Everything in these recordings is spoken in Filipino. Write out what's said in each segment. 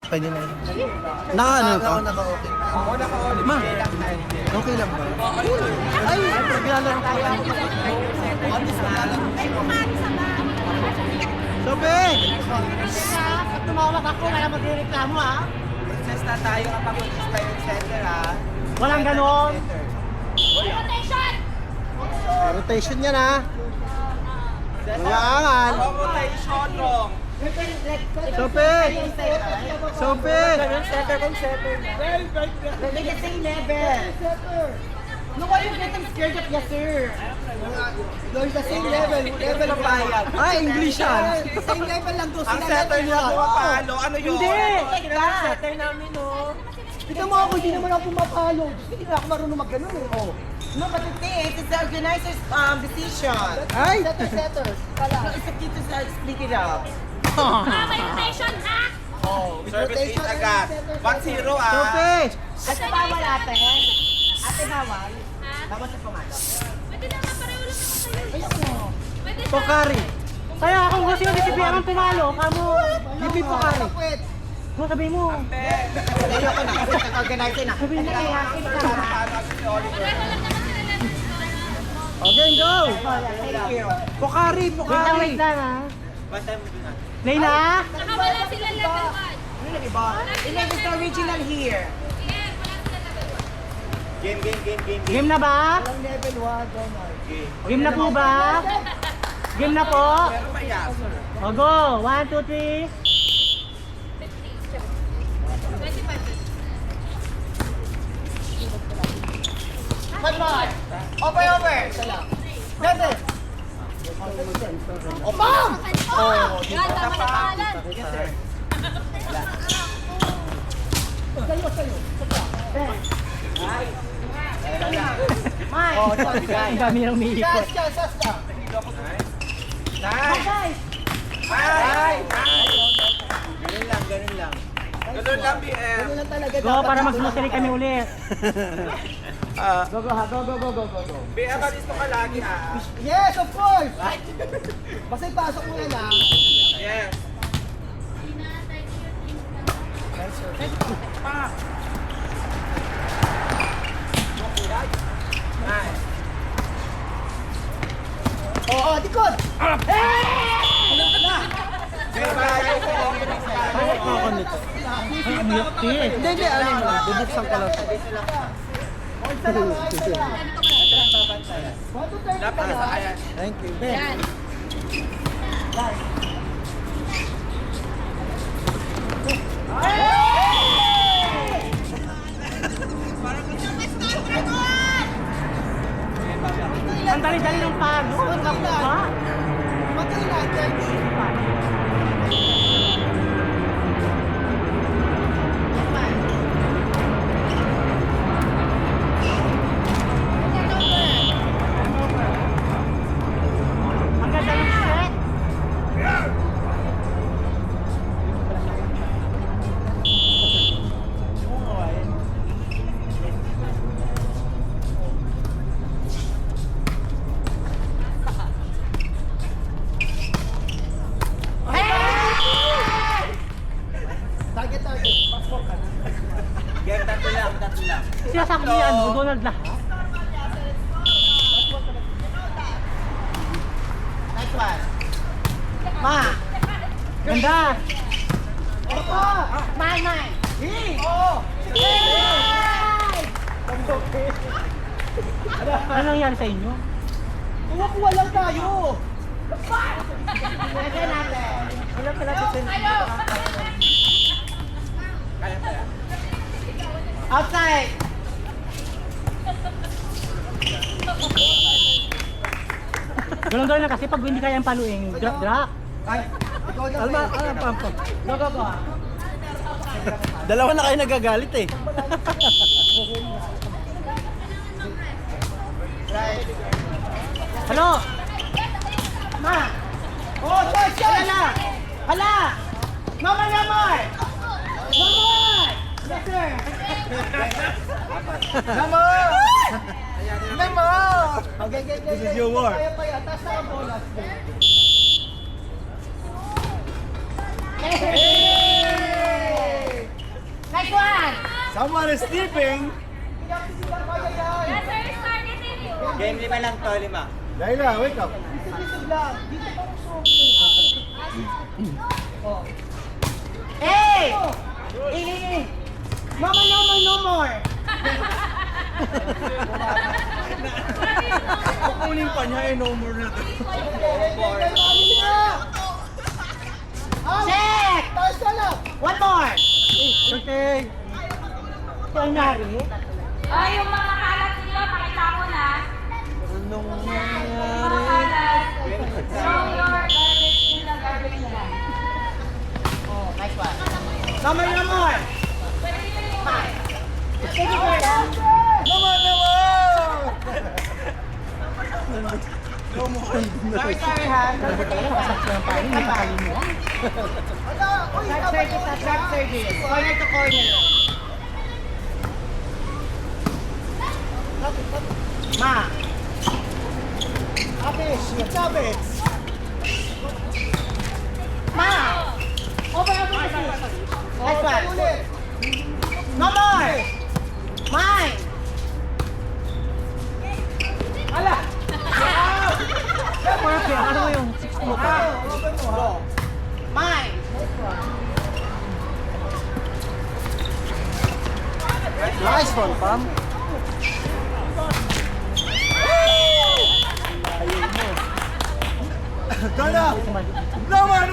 Pwede na yun. Naka-ano ka? Naka-okay. Ako naka-all. Ma, okay lang ba? Ay, naglalaro ko lang. Sobe! Pag tumawag ako, wala magreklamo ha. Princess na tayo kapag mag-stay yung center ha. Walang ganon. Rotation yan ha. Kailangan. Rotation wrong. Sobe! Sobe! Center kung center. Like the same level. No, why you getting scared of yes, sir? Doon sa same level. Level bayad. Ah, English yan. Same level lang doon. Ang center nila pumapalo. Ano yun? Hindi! Center namin oh. Tignan mo ako, hindi naman ako pumapalo. Hindi na ako marunong mag-ganon eh. Oh. No, but the thing is, it's the organizer's decision. Ay! Setters. No, it's the key to split it up. May rotation ha? Oh, service 8 agad. 1-0 ah. Sobe! Ate bawal ate. Ate bawal. Ha? Bawal sa pamalo. Pwede naman pareho lang naman tayo. Ayun. Pwede na. Pokari. Kaya kung gusto yung disiplinan ang tumalo, kamo. Hindi Pokari. Mo sabihin mo. Ayoko na kasi nag-organize na. Sabihin mo kaya Pareho lang naman sila lang. Okay, go! Thank you. Pokari, Pokari. Wait lang ha. What time mo na? Layla? Nakawala sila level 1. Ano na iba? Ilan is the original here? Yeah, wala sila level 1. Game. Game na ba? Level 1, Donald. Game na po ba? Game na po? Pero mayas. O go! 1, 2, 3. 25. Over! Ganun! O, bam! Oh, yan, tama na pangalan. Mike! Ang dami nang umiikot. Nice. Ay! Ganun lang. Ganun lang, BM. Go para magsusili kami ulit. Go, go, ha. Go, go, go, go, go, go. BM, alis mo ka lagi ha. Yes, of course! Basta ipasok mo na lang. Yes. Nice. Oo, tikod! Ako nito. Hindi, ano mo lang. Bubuksan ko lang. Dapat nasa ayan. Thank you. Yan. Ang dali-dali ng palo. Ang kapuha. Ang ganda ng set. Game, tatlo lang. Sinasabi ni ano, Donald lahat. Nice one. Ma! Ganda! Opo! Mine! Ano nangyari sa inyo? Kuha lang tayo. Pwede natin. Wala pala sa Outside! Galong-galong na kasi pag hindi kayang paluin, drop. Ay, ikaw na. Alma, pam. Go, go, go. Dalawa na kayo nagagalit eh. Hello? Ma! Oh, George! Hala! Hala! Naman! Naman! Yes, sir! Namo! Namo! Okay, This is your war. Paya, taas na ang bola. Hey! Someone is sleeping. Yes, sir, started in you. Game 5 lang to, 5. Laila, wake up. Isip-isip lang. Dito pa usok. Hey! Mama, no more. Kukunin pa niya, no more na to. Check! One more. Okay. Nangyari? Ay, yung mga kalat nila, pakita ko na. Anong Mga nangyari? kalat. Show your garbage nila, garbage nila. Nice one. Mama, no more. Naman! Sorry, ha. Trap service na trap service. Corner to corner. Ma. Abish, Chavez. Ma. Over. Nice one. No more. Mine. Ala. Ano mo yung 60 mo pa? Mine. Nice one, Pam. Ayun mo. Gana! Naman!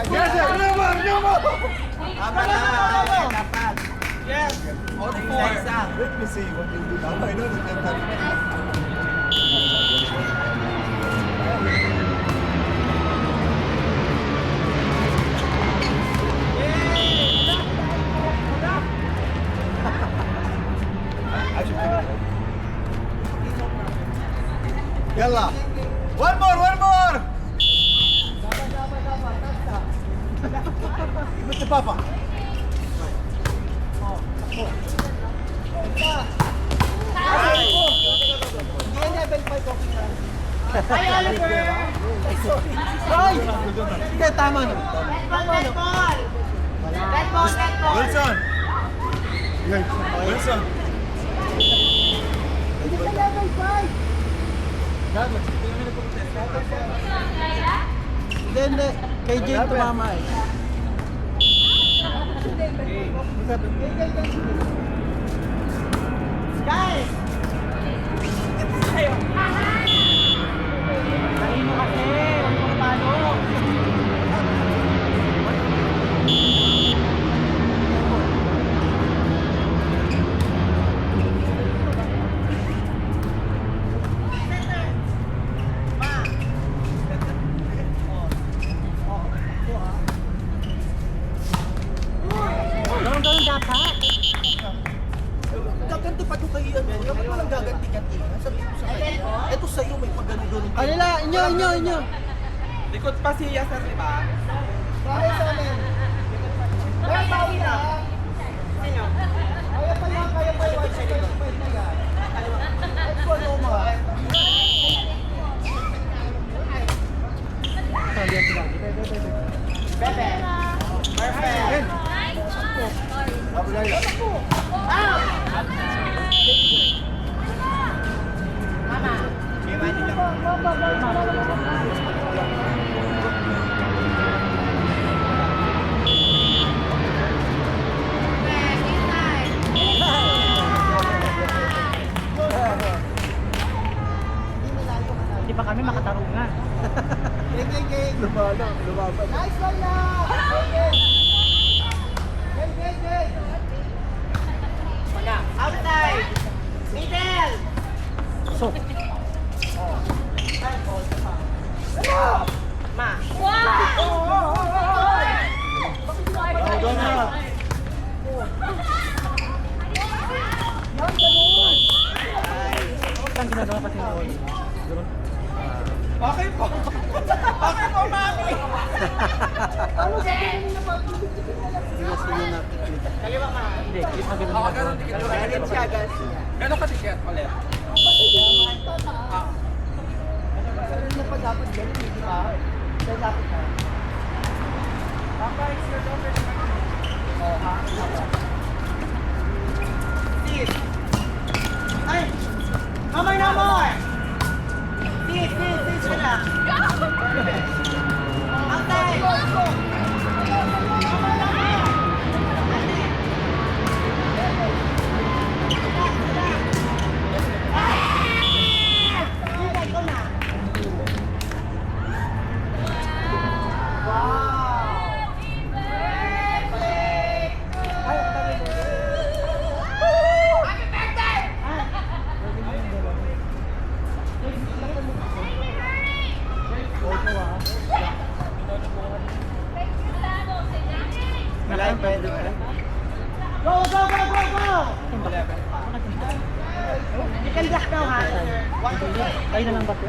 Yes, sir! Naman! Dapat. Yes. All 4. Let me see what you do now. I know that. Yalla! One more! Mr. Papa. Hi, Oliver. Ay! Hindi, tama na. Red ball. Wilson! Wilson! Hindi. Kay Jane tumama eh. Guys. Kanino kasi? Huwag mo paano? Ganun dapat. Gaganto pa yung kahiyan mo. Dapat walang gaganti-ganti. Sabi ko sa kanya, eto sa'yo may pagganun-ganun. Alila, inyo. Likod pa siya sa diba? Kaya sa amin. Kaya bawi na. Sino? Kaya pa yan. Let's go, Loma. Bebe. Perfect. Nice one. Sorry. Mama. Hindi pa kami makatarungan. Lumaban. Nice one na. Game. Outside. Middle. So, Ma. Wow! doon na. Saan ginagawa pa si Oli? Okay po. Okay po, mami. Ano sa ganun na ba? Sige, sige nakikita. Kaliwa ka. Hindi, kita ka Oo, ganun ticket. Ganun siya, ganun siya. Gano'n ka ticket ulit? Ganun na pa dapat ganun, di ba? Kaya dapat ka. Sis! Ay! Mamay na more! Sis, siya na. Antay! Malayo pa yun. Go, go, go, go, go! You can block now, ha? Kayo na lang ba ito?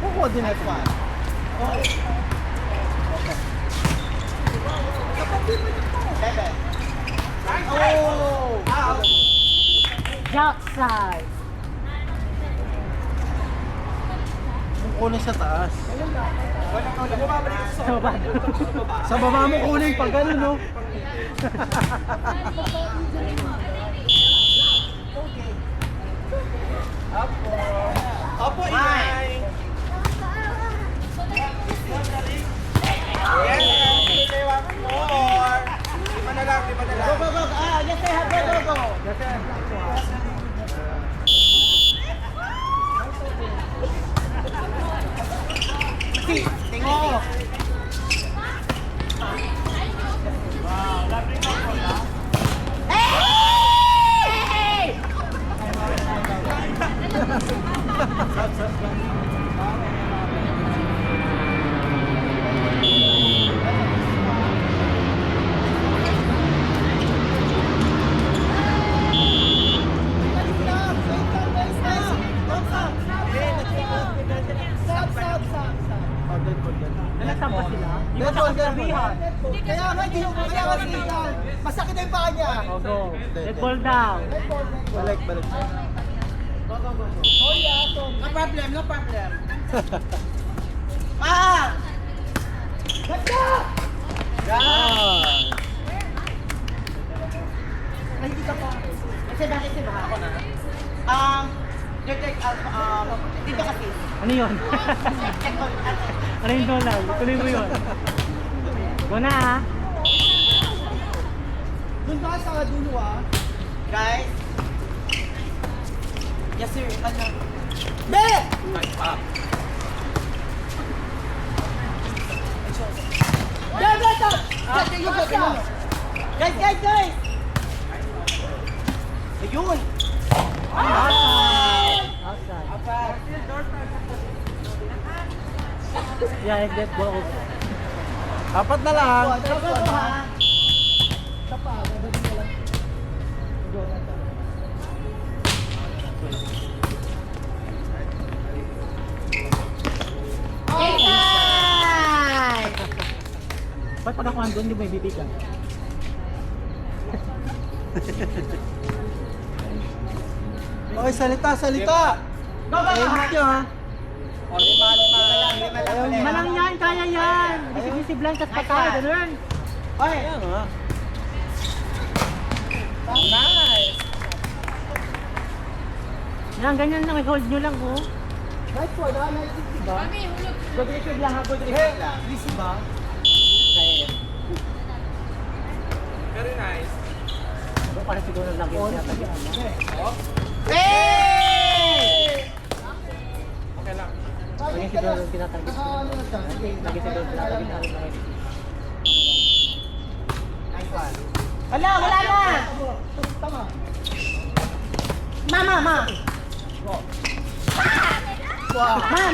Kukuha din ito, ha? Bebe. Oh! Out! Jack side. Kunin sa taas. Sa baba. Sa baba mo kunin pag gano'n, no? Opo, inay. Yes, more. Lima na lang. Go, go, go! Ah, yes, I have. Go, go, go! Tingin. Nalasan pa sila? Dead ball, dead ball. Kaya nga, hindi yung kaya nga sila. Masakit na yung paa niya. O, go. Dead ball down. Balik. Go, go, go. Oh, yeah, no problem, no problem. Ma! Let's go! Ay, hindi ka pa. Kasi bakit si Baha ako na? Dito kasi. Ano yun? Ano yung dollar? Tuloy mo yun. Go na, ha? Doon ka sa dulo, ah. Guys. Yes, sir. Ano? Be! Guys! Ayun! Outside. Yeah, and dead ball. Apat na lang. Go, go, go, ha? Isa pa, gagawin ko lang. Go, na. Ba't pag ako andun, hindi mo ibibigan? Okay, salita. Go, go, go, ha? nyo, ha? O, lima lang. Malang yan, kaya yan. Bisi-bisi blank at patay, ganun. Oy! Nice. Yan, ganyan lang, i-hold nyo lang, oh. Nice one, ha? Nice one, diba? Go direction lang, ha? Go direction lang. Please, ba? Very nice. Doon pa rin siguro lang yung tinatagian, no? Hey! Okay lang. Lagi siguro yung tinatagian. Lagi siguro tinatagian namin mga ito. Nice one. Wala na! Tama. Ma!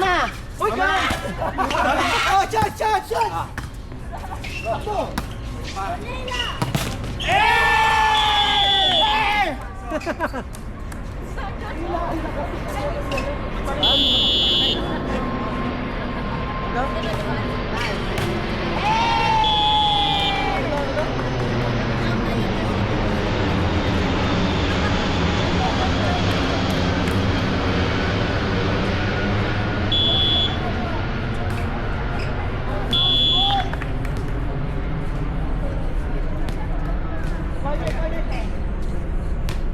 Ma! Uy, ka! Oh, shot! Go! talaga?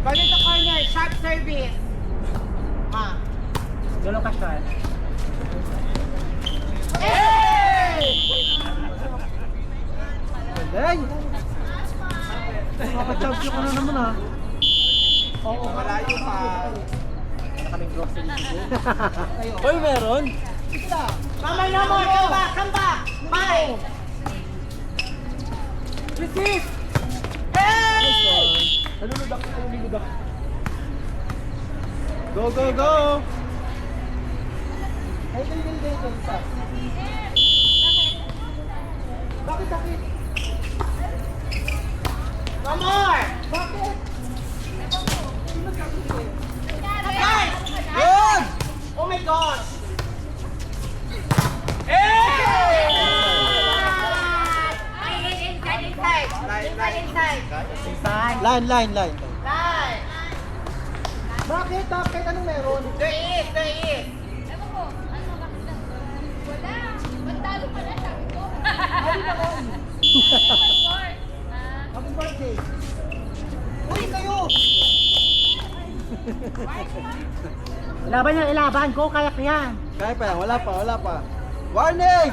Corner to corner, sharp service. Ma. Gano'n ka siya? Galing! Nakaka-champion ka na naman ha. Oo, malayo pa. Hoy, meron? Mama, no more, come back. Bye. Resist. Hey! Nalunudak ko, nalunudak. Go, go, go! Ay, isa. Bakit? No more. Bakit? Guys! Good! Oh my gosh! Inside. Line. Line. Bakit? Anong meron? There is. Ewan ko, ano, bakit na? Wala. Magtalo pala, sabi ko. Report. Happy birthday! Uy, kayo! Laban yan, ilaban ko, kaya ko yan. Kaya pa yan, wala pa. Warning!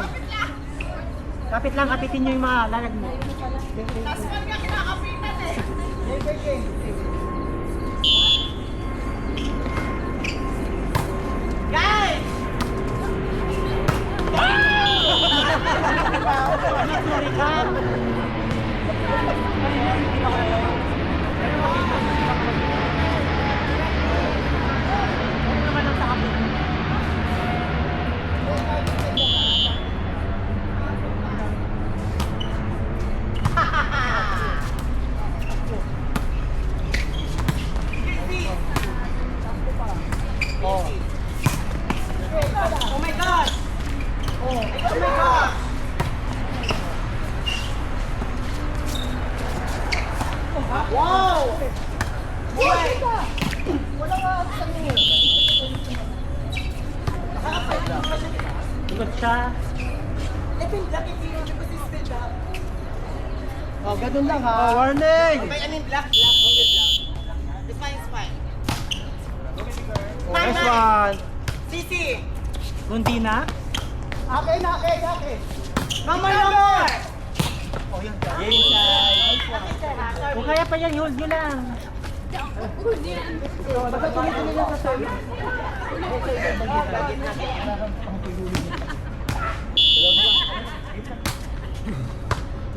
Kapit lang, kapitin nyo yung mga lalag mo. Guys! Sorry ka. Ano naman ang sa kapit? Oh. Oh my gosh! Oh my gosh! Wow! Why? Wala nga sa inyo. Tugot siya. Ito yung black and yellow because it's still dark. Oh, ganun lang ha. Oh, warning! I mean black. Okay, black. It's fine. Nice one! Sisi! Kundi na. Akin! No more! Oh, yan. Kung kaya pa yan, hold nyo lang. Bakit tuloy-tuloy lang sa tayo?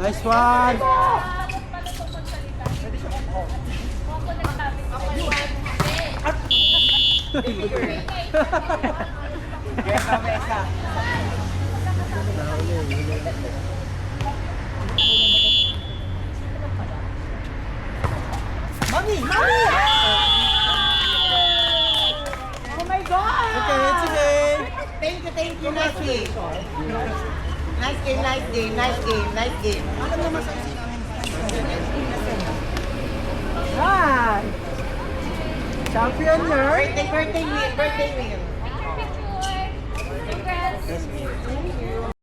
Nice one! Mami! Oh my God! Okay, it's okay. Thank you. Nice game. Alam naman sa isin namin. Hi! Champion nerd! Birthday win. Picture. Congrats.